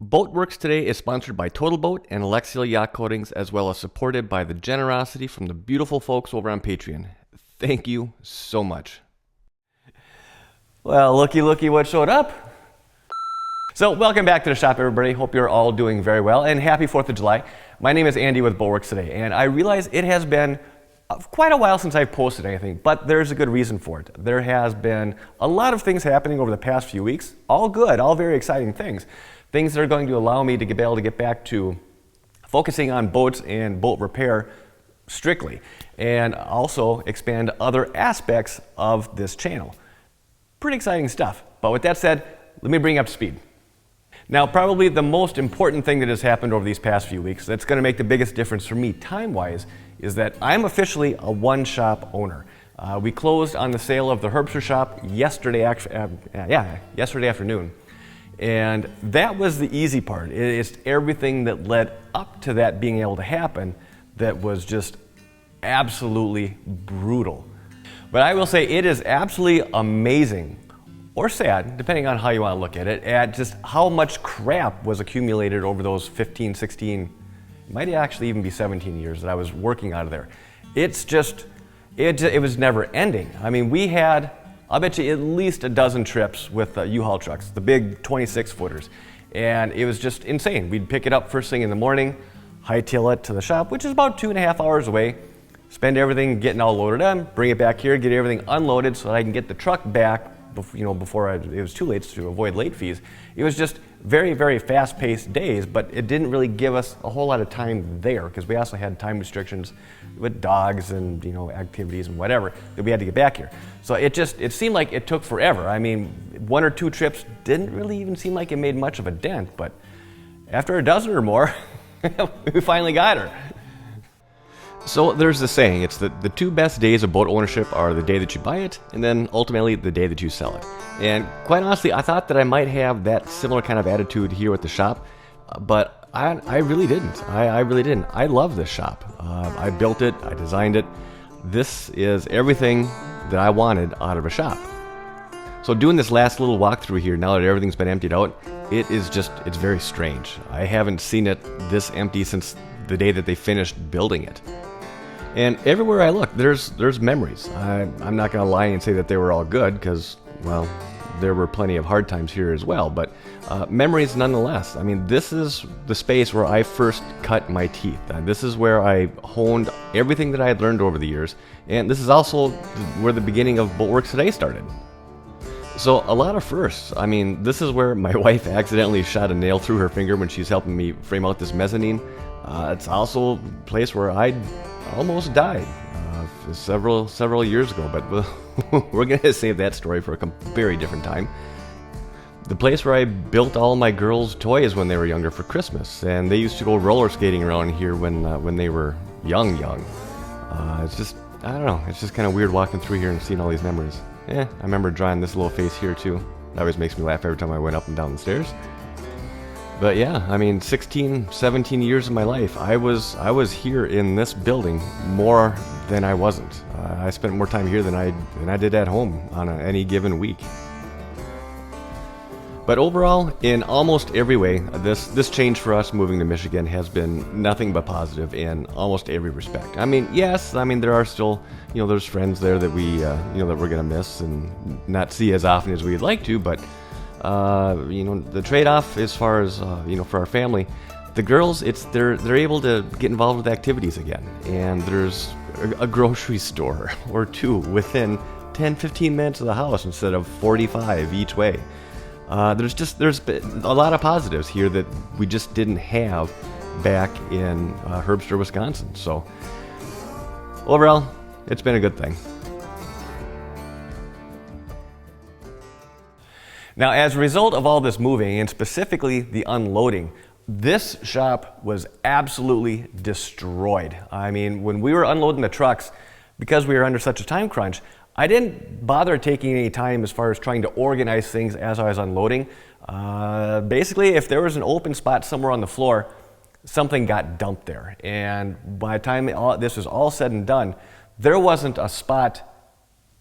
Boatworks today is sponsored by Total Boat and Alexseal Yacht Coatings, as well as supported by the generosity from the beautiful folks over on Patreon. Thank you so much. Well, looky what showed up. So welcome back to the shop, everybody. Hope you're all doing very well, and happy 4th of July. My name is Andy with Boatworks today, and I realize it has been quite a while since I've posted anything, but there's a good reason for it. There has been a lot of things happening over the past few weeks, all good, all very exciting things. Things that are going to allow me to be able to get back to focusing on boats and boat repair strictly, and also expand other aspects of this channel. Pretty exciting stuff. But with that said, let me bring you up to speed. Now, probably the most important thing that has happened over these past few weeks that's going to make the biggest difference for me time-wise is that I'm officially a one-shop owner. We closed on the sale of the Herbster shop yesterday afternoon. And that was the easy part. It's everything that led up to that being able to happen that was just absolutely brutal. But I will say it is absolutely amazing, or sad, depending on how you want to look at it, at just how much crap was accumulated over those 15, 16, might actually even be 17 years that I was working out of there. It's just, it was never ending. I mean, we had, I'll bet you at least a dozen trips with U-Haul trucks, the big 26-footers. And it was just insane. We'd pick it up first thing in the morning, hightail it to the shop, which is about 2.5 hours away, spend everything getting all loaded on, bring it back here, get everything unloaded so that I can get the truck back before it was too late to avoid late fees. It was just very, very fast-paced days, but it didn't really give us a whole lot of time there because we also had time restrictions with dogs and activities and whatever that we had to get back here. So it seemed like it took forever. I mean, 1 or 2 trips didn't really even seem like it made much of a dent, but after a dozen or more, we finally got her. So there's the saying, it's that the 2 best days of boat ownership are the day that you buy it and then ultimately the day that you sell it. And quite honestly, I thought that I might have that similar kind of attitude here at the shop, but I really didn't. I really didn't. I love this shop. I built it, I designed it. This is everything that I wanted out of a shop. So doing this last little walkthrough here, now that everything's been emptied out, it's very strange. I haven't seen it this empty since the day that they finished building it. And everywhere I look, there's memories. I'm not going to lie and say that they were all good because, well, there were plenty of hard times here as well, but memories nonetheless. I mean, this is the space where I first cut my teeth. This is where I honed everything that I had learned over the years, and this is also where the beginning of Boatworks Today started. So a lot of firsts. I mean, this is where my wife accidentally shot a nail through her finger when she's helping me frame out this mezzanine. It's also a place where I almost died several years ago, but we're going to save that story for a very different time. The place where I built all my girls' toys when they were younger for Christmas, and they used to go roller skating around here when they were young. It's just, I don't know, it's just kind of weird walking through here and seeing all these memories. I remember drawing this little face here too. It always makes me laugh every time I went up and down the stairs. But yeah, I mean, 16, 17 years of my life, I was here in this building more than I wasn't. I spent more time here than I did at home on any given week. But overall, in almost every way, this change for us moving to Michigan has been nothing but positive in almost every respect. I mean, yes, there are still, there's friends there that we, that we're gonna miss and not see as often as we'd like to, but the trade-off as far as for our family, the girls, they're able to get involved with activities again, and there's a grocery store or 2 within 10-15 minutes of the house instead of 45 each way. There's been a lot of positives here that we just didn't have back in Herbster, Wisconsin. So overall, it's been a good thing. Now, as a result of all this moving, and specifically the unloading, this shop was absolutely destroyed. I mean, when we were unloading the trucks, because we were under such a time crunch, I didn't bother taking any time as far as trying to organize things as I was unloading. Basically, if there was an open spot somewhere on the floor, something got dumped there. And by the time this was all said and done, there wasn't a spot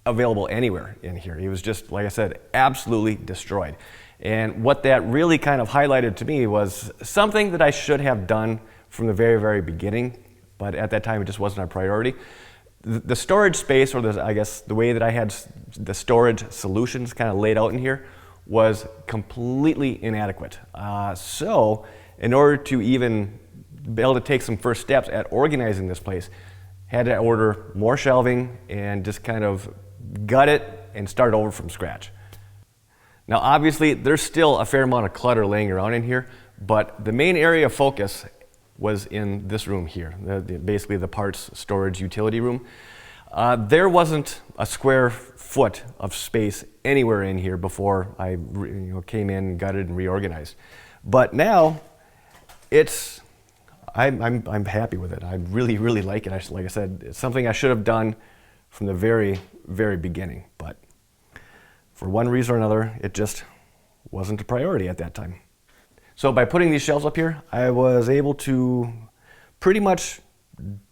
available anywhere in here. He was just, like I said, absolutely destroyed. And what that really kind of highlighted to me was something that I should have done from the very, very beginning, but at that time it just wasn't a priority. The storage space, or I guess the way that I had the storage solutions kind of laid out in here, was completely inadequate. So in order to even be able to take some first steps at organizing this place, had to order more shelving and just kind of gut it and start over from scratch. Now obviously there's still a fair amount of clutter laying around in here, but the main area of focus was in this room here, basically the parts storage utility room. There wasn't a square foot of space anywhere in here before I came in, gutted, and reorganized. But now I'm happy with it. I really, really like it. Like I said, it's something I should have done from the very, very beginning. But for one reason or another, it just wasn't a priority at that time. So by putting these shelves up here, I was able to pretty much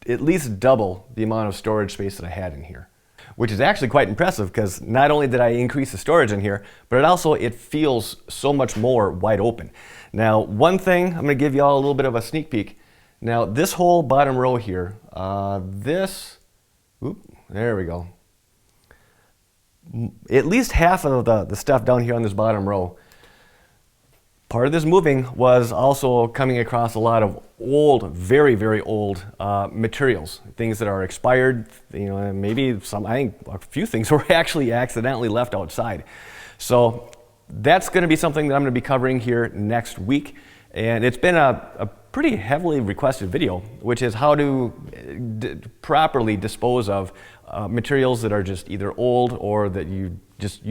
at least double the amount of storage space that I had in here, which is actually quite impressive because not only did I increase the storage in here, but it feels so much more wide open. Now, one thing, I'm gonna give you all a little bit of a sneak peek. Now, this whole bottom row here, there we go. At least half of the stuff down here on this bottom row, part of this moving was also coming across a lot of old, very, very old materials, things that are expired. Maybe I think a few things were actually accidentally left outside. So that's going to be something that I'm going to be covering here next week. And it's been a pretty heavily requested video, which is how to properly dispose of materials that are just either old or that you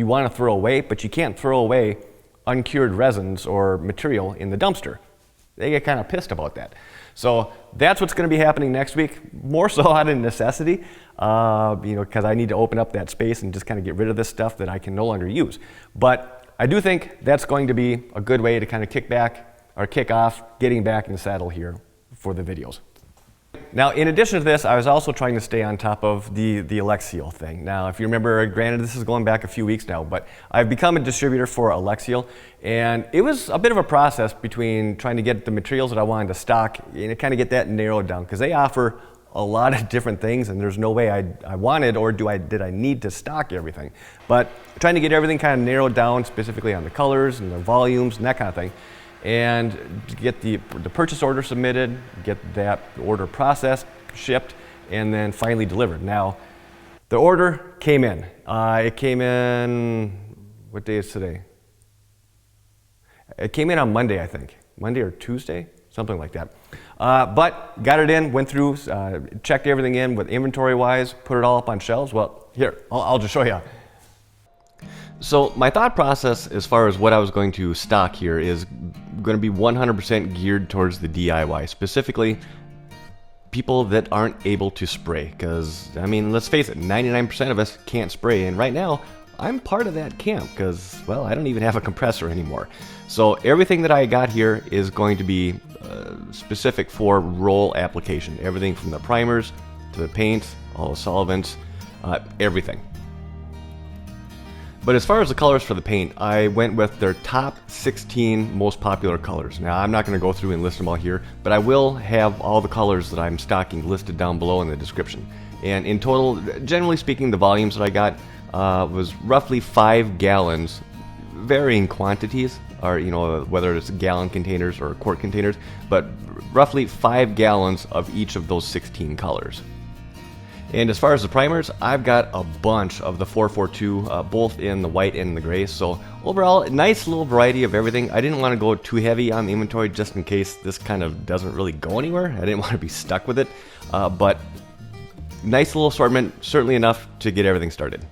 want to throw away, but you can't throw away uncured resins or material in the dumpster. They get kind of pissed about that. So that's what's going to be happening next week, more so out of necessity, because I need to open up that space and just kind of get rid of this stuff that I can no longer use. But I do think that's going to be a good way to kind of kick off getting back in the saddle here for the videos. Now, in addition to this, I was also trying to stay on top of the Alexseal thing. Now, if you remember, granted, this is going back a few weeks now, but I've become a distributor for Alexseal, and it was a bit of a process between trying to get the materials that I wanted to stock and kind of get that narrowed down, because they offer a lot of different things, and there's no way I wanted or did I need to stock everything. But trying to get everything kind of narrowed down, specifically on the colors and the volumes and that kind of thing, and get the purchase order submitted, get that order processed, shipped, and then finally delivered. Now, the order came in. It came in, what day is today? It came in on Monday, I think. Monday or Tuesday, something like that. But got it in, went through, checked everything in with inventory-wise, put it all up on shelves. Well, here, I'll just show you. So my thought process as far as what I was going to stock here is going to be 100% geared towards the DIY, specifically people that aren't able to spray. Because, I mean, let's face it, 99% of us can't spray, and right now I'm part of that camp because, well, I don't even have a compressor anymore. So everything that I got here is going to be specific for roll application. Everything from the primers to the paints, all the solvents, everything. But as far as the colors for the paint, I went with their top 16 most popular colors. Now, I'm not going to go through and list them all here, but I will have all the colors that I'm stocking listed down below in the description. And in total, generally speaking, the volumes that I got was roughly 5 gallons, varying quantities, or whether it's gallon containers or quart containers, but roughly 5 gallons of each of those 16 colors. And as far as the primers, I've got a bunch of the 442, both in the white and the gray. So overall, a nice little variety of everything. I didn't want to go too heavy on the inventory just in case this kind of doesn't really go anywhere. I didn't want to be stuck with it, but nice little assortment, certainly enough to get everything started.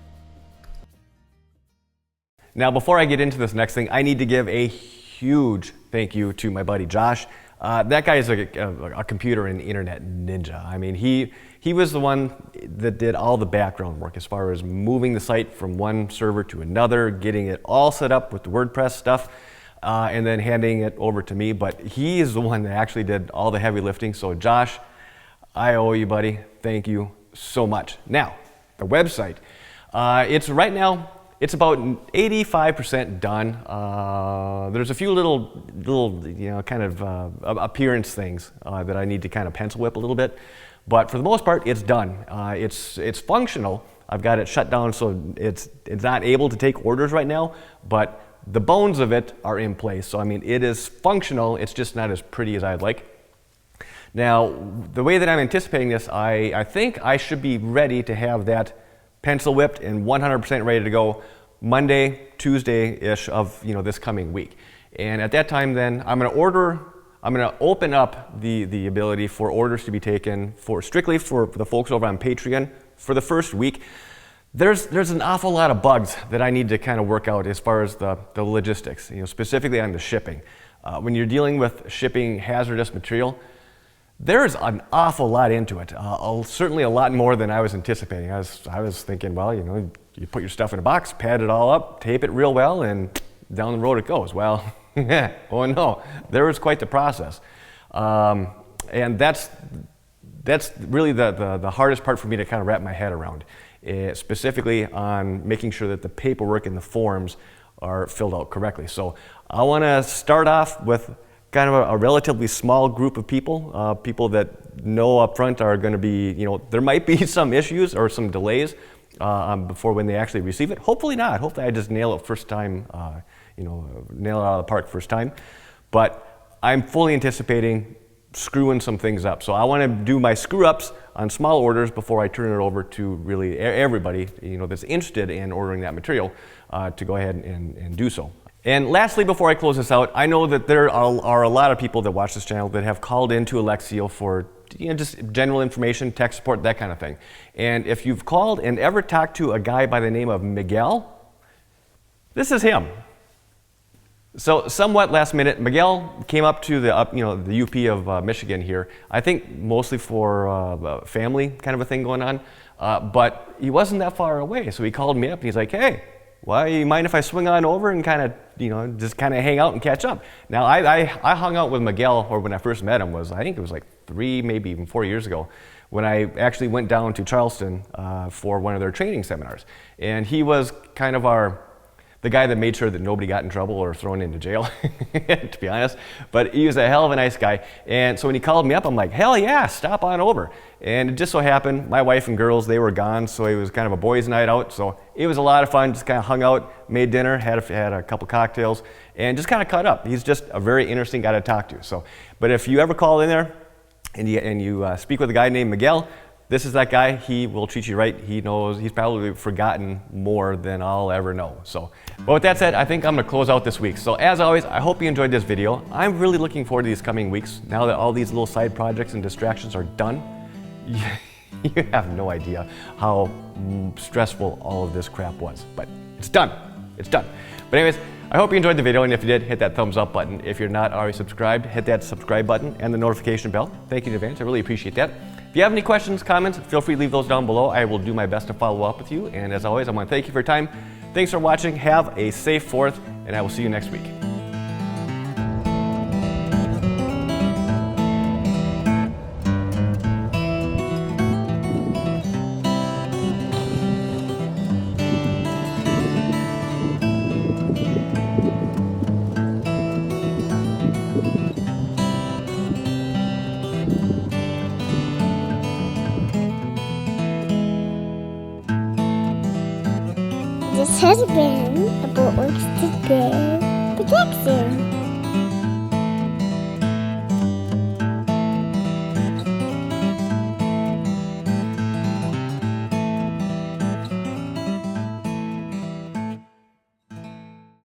Now, before I get into this next thing, I need to give a huge thank you to my buddy Josh. That guy is a computer and internet ninja. I mean, he was the one that did all the background work as far as moving the site from one server to another, getting it all set up with the WordPress stuff, and then handing it over to me. But he is the one that actually did all the heavy lifting. So Josh, I owe you, buddy. Thank you so much. Now, the website. Right now, it's about 85% done. There's a few little kind of appearance things that I need to kind of pencil whip a little bit, but for the most part, it's done. It's functional. I've got it shut down so it's not able to take orders right now, but the bones of it are in place. So I mean, it is functional. It's just not as pretty as I'd like. Now, the way that I'm anticipating this, I think I should be ready to have that pencil whipped and 100% ready to go Monday, Tuesday-ish of this coming week. And at that time then, I'm going to open up the ability for orders to be taken strictly for the folks over on Patreon for the first week. There's an awful lot of bugs that I need to kind of work out as far as the logistics, specifically on the shipping. When you're dealing with shipping hazardous material, there's an awful lot into it. Certainly a lot more than I was anticipating. I was thinking, well, you put your stuff in a box, pad it all up, tape it real well, and down the road it goes. Well, oh no, there was quite the process. And that's really the hardest part for me to kind of wrap my head around, specifically on making sure that the paperwork and the forms are filled out correctly. So I want to start off with kind of a relatively small group of people, people that know up front are going to be, there might be some issues or some delays before when they actually receive it. Hopefully not. Hopefully I just nail it first time, nail it out of the park first time. But I'm fully anticipating screwing some things up. So I want to do my screw ups on small orders before I turn it over to really everybody, that's interested in ordering that material to go ahead and do so. And lastly, before I close this out, I know that there are a lot of people that watch this channel that have called into Alexseal for just general information, tech support, that kind of thing. And if you've called and ever talked to a guy by the name of Miguel, this is him. So somewhat last minute, Miguel came up to the UP of Michigan here, I think mostly for family kind of a thing going on, but he wasn't that far away. So he called me up and he's like, hey, well, you mind if I swing on over and kind of, just kind of hang out and catch up? Now, I hung out with Miguel, or when I first met him I think it was like 3, maybe even 4 years ago, when I actually went down to Charleston for one of their training seminars. And he was kind of the guy that made sure that nobody got in trouble or thrown into jail, to be honest. But he was a hell of a nice guy. And so when he called me up, I'm like, hell yeah, stop on over. And it just so happened, my wife and girls, they were gone, so it was kind of a boys' night out. So it was a lot of fun, just kind of hung out, made dinner, had a couple cocktails, and just kind of caught up. He's just a very interesting guy to talk to. So, but if you ever call in there and you speak with a guy named Miguel, this is that guy. He will treat you right. He knows. He's probably forgotten more than I'll ever know. So, but with that said, I think I'm going to close out this week. So as always, I hope you enjoyed this video. I'm really looking forward to these coming weeks. Now that all these little side projects and distractions are done, you have no idea how stressful all of this crap was. But it's done. It's done. But anyways, I hope you enjoyed the video, and if you did, hit that thumbs up button. If you're not already subscribed, hit that subscribe button and the notification bell. Thank you in advance. I really appreciate that. If you have any questions, comments, feel free to leave those down below. I will do my best to follow up with you. And as always, I want to thank you for your time. Thanks for watching. Have a safe 4th, and I will see you next week. This has been a Oyster White production.